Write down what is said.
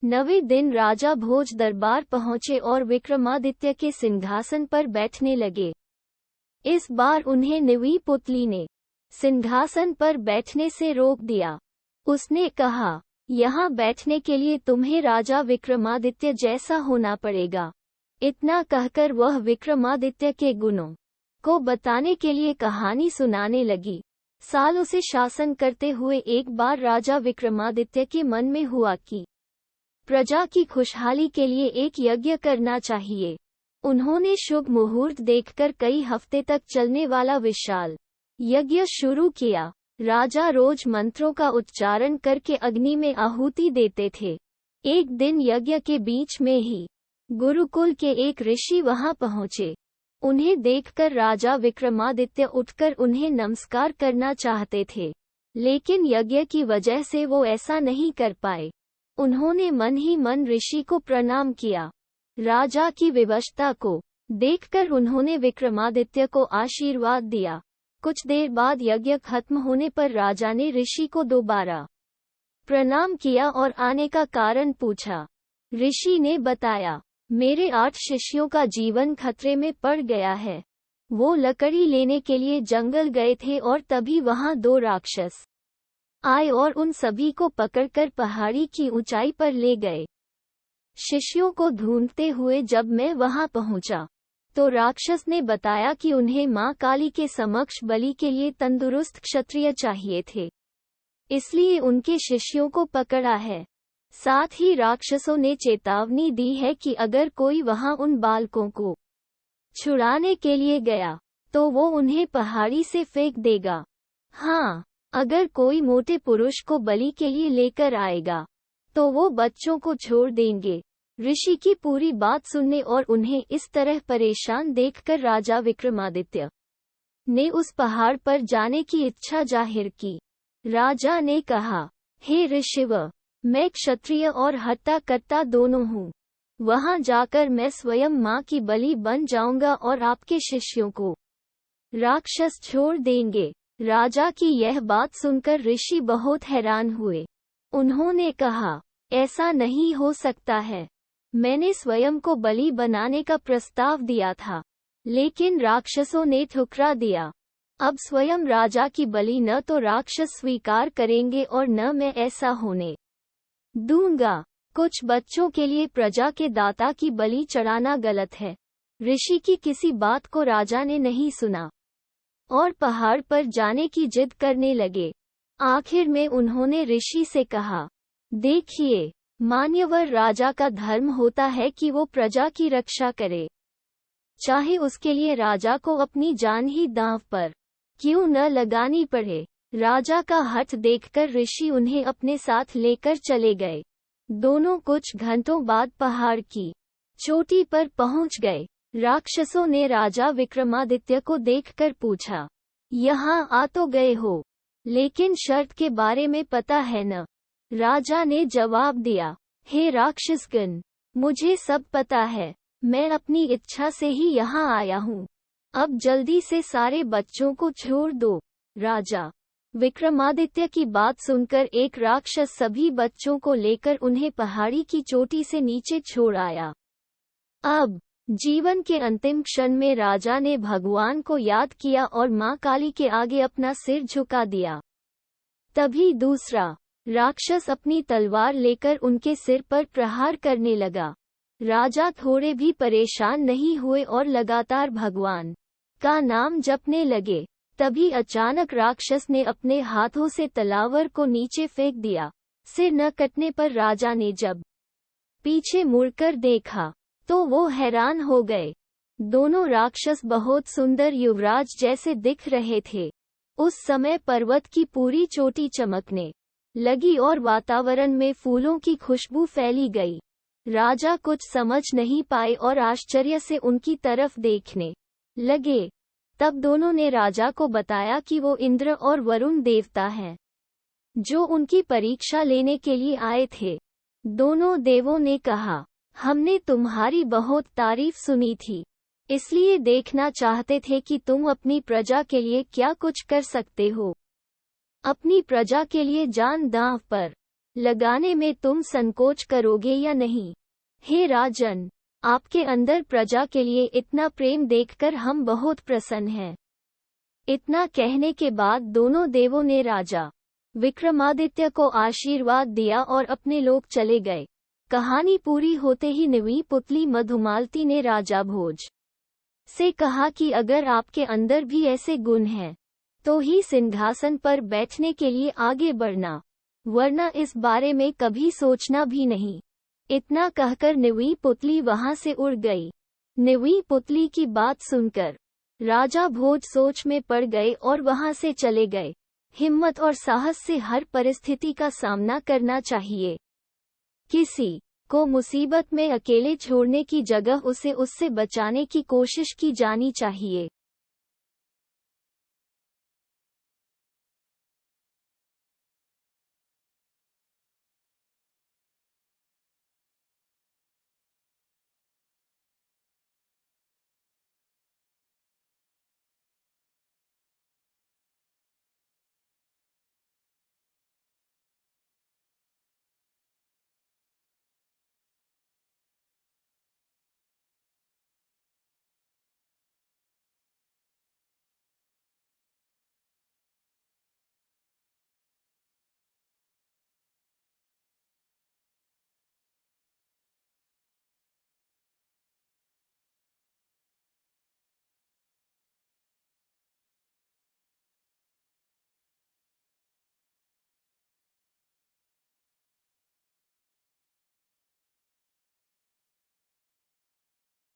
9वें दिन राजा भोज दरबार पहुंचे और विक्रमादित्य के सिंहासन पर बैठने लगे। इस बार उन्हें निवी पुतली ने सिंहासन पर बैठने से रोक दिया। उसने कहा, यहाँ बैठने के लिए तुम्हें राजा विक्रमादित्य जैसा होना पड़ेगा। इतना कहकर वह विक्रमादित्य के गुणों को बताने के लिए कहानी सुनाने लगी। सालों से शासन करते हुए एक बार राजा विक्रमादित्य के मन में हुआ कि प्रजा की खुशहाली के लिए एक यज्ञ करना चाहिए। उन्होंने शुभ मुहूर्त देखकर कई हफ्ते तक चलने वाला विशाल यज्ञ शुरू किया। राजा रोज मंत्रों का उच्चारण करके अग्नि में आहुति देते थे। एक दिन यज्ञ के बीच में ही गुरुकुल के एक ऋषि वहां पहुंचे। उन्हें देखकर राजा विक्रमादित्य उठकर उन्हें नमस्कार करना चाहते थे, लेकिन यज्ञ की वजह से वो ऐसा नहीं कर पाए। उन्होंने मन ही मन ऋषि को प्रणाम किया। राजा की विवशता को देखकर उन्होंने विक्रमादित्य को आशीर्वाद दिया। कुछ देर बाद यज्ञ खत्म होने पर राजा ने ऋषि को दोबारा प्रणाम किया और आने का कारण पूछा। ऋषि ने बताया, मेरे 8 शिष्यों का जीवन खतरे में पड़ गया है। वो लकड़ी लेने के लिए जंगल गए थे और तभी वहां 2 राक्षस आए और उन सभी को पकड़कर पहाड़ी की ऊंचाई पर ले गए। शिष्यों को ढूंढते हुए जब मैं वहां पहुंचा तो राक्षस ने बताया कि उन्हें मां काली के समक्ष बलि के लिए तंदुरुस्त क्षत्रिय चाहिए थे, इसलिए उनके शिष्यों को पकड़ा है। साथ ही राक्षसों ने चेतावनी दी है कि अगर कोई वहां उन बालकों को छुड़ाने के लिए गया तो वो उन्हें पहाड़ी से फेंक देगा। हाँ, अगर कोई मोटे पुरुष को बलि के लिए लेकर आएगा तो वो बच्चों को छोड़ देंगे। ऋषि की पूरी बात सुनने और उन्हें इस तरह परेशान देखकर राजा विक्रमादित्य ने उस पहाड़ पर जाने की इच्छा जाहिर की। राजा ने कहा, हे ऋषिव, मैं क्षत्रिय और हत्याकर्ता दोनों हूँ। वहां जाकर मैं स्वयं मां की बलि बन जाऊंगा और आपके शिष्यों को राक्षस छोड़ देंगे। राजा की यह बात सुनकर ऋषि बहुत हैरान हुए। उन्होंने कहा, ऐसा नहीं हो सकता है। मैंने स्वयं को बलि बनाने का प्रस्ताव दिया था, लेकिन राक्षसों ने ठुकरा दिया। अब स्वयं राजा की बलि न तो राक्षस स्वीकार करेंगे और न मैं ऐसा होने दूंगा। कुछ बच्चों के लिए प्रजा के दाता की बलि चढ़ाना गलत है। ऋषि की किसी बात को राजा ने नहीं सुना और पहाड़ पर जाने की जिद करने लगे। आखिर में उन्होंने ऋषि से कहा, देखिए, मान्यवर राजा का धर्म होता है कि वो प्रजा की रक्षा करे, चाहे उसके लिए राजा को अपनी जान ही दांव पर क्यों न लगानी पड़े। राजा का हठ देखकर ऋषि उन्हें अपने साथ लेकर चले गए। दोनों कुछ घंटों बाद पहाड़ की चोटी पर पहुंच गए। राक्षसों ने राजा विक्रमादित्य को देखकर पूछा, यहाँ आ तो गए हो, लेकिन शर्त के बारे में पता है न? राजा ने जवाब दिया, हे राक्षसगण, मुझे सब पता है। मैं अपनी इच्छा से ही यहाँ आया हूँ। अब जल्दी से सारे बच्चों को छोड़ दो। राजा विक्रमादित्य की बात सुनकर एक राक्षस सभी बच्चों को लेकर उन्हें पहाड़ी की चोटी से नीचे छोड़ आया। अब जीवन के अंतिम क्षण में राजा ने भगवान को याद किया और मां काली के आगे अपना सिर झुका दिया। तभी दूसरा राक्षस अपनी तलवार लेकर उनके सिर पर प्रहार करने लगा। राजा थोड़े भी परेशान नहीं हुए और लगातार भगवान का नाम जपने लगे। तभी अचानक राक्षस ने अपने हाथों से तलवार को नीचे फेंक दिया। सिर न कटने पर राजा ने जब पीछे मुड़कर देखा तो वो हैरान हो गए। दोनों राक्षस बहुत सुंदर युवराज जैसे दिख रहे थे। उस समय पर्वत की पूरी चोटी चमकने लगी और वातावरण में फूलों की खुशबू फैली गई। राजा कुछ समझ नहीं पाए और आश्चर्य से उनकी तरफ देखने लगे। तब दोनों ने राजा को बताया कि वो इंद्र और वरुण देवता हैं, जो उनकी परीक्षा लेने के लिए आए थे। दोनों देवों ने कहा, हमने तुम्हारी बहुत तारीफ सुनी थी, इसलिए देखना चाहते थे कि तुम अपनी प्रजा के लिए क्या कुछ कर सकते हो। अपनी प्रजा के लिए जान दांव पर लगाने में तुम संकोच करोगे या नहीं? हे राजन, आपके अंदर प्रजा के लिए इतना प्रेम देखकर हम बहुत प्रसन्न हैं। इतना कहने के बाद दोनों देवों ने राजा विक्रमादित्य को आशीर्वाद दिया और अपने लोग चले गए। कहानी पूरी होते ही नवीं पुतली मधुमालती ने राजा भोज से कहा कि अगर आपके अंदर भी ऐसे गुण हैं, तो ही सिंहासन पर बैठने के लिए आगे बढ़ना, वरना इस बारे में कभी सोचना भी नहीं। इतना कहकर नवीं पुतली वहां से उड़ गई। नवीं पुतली की बात सुनकर राजा भोज सोच में पड़ गए और वहां से चले गए। हिम्मत और साहस से हर परिस्थिति का सामना करना चाहिए। किसी को मुसीबत में अकेले छोड़ने की जगह उसे उससे बचाने की कोशिश की जानी चाहिए।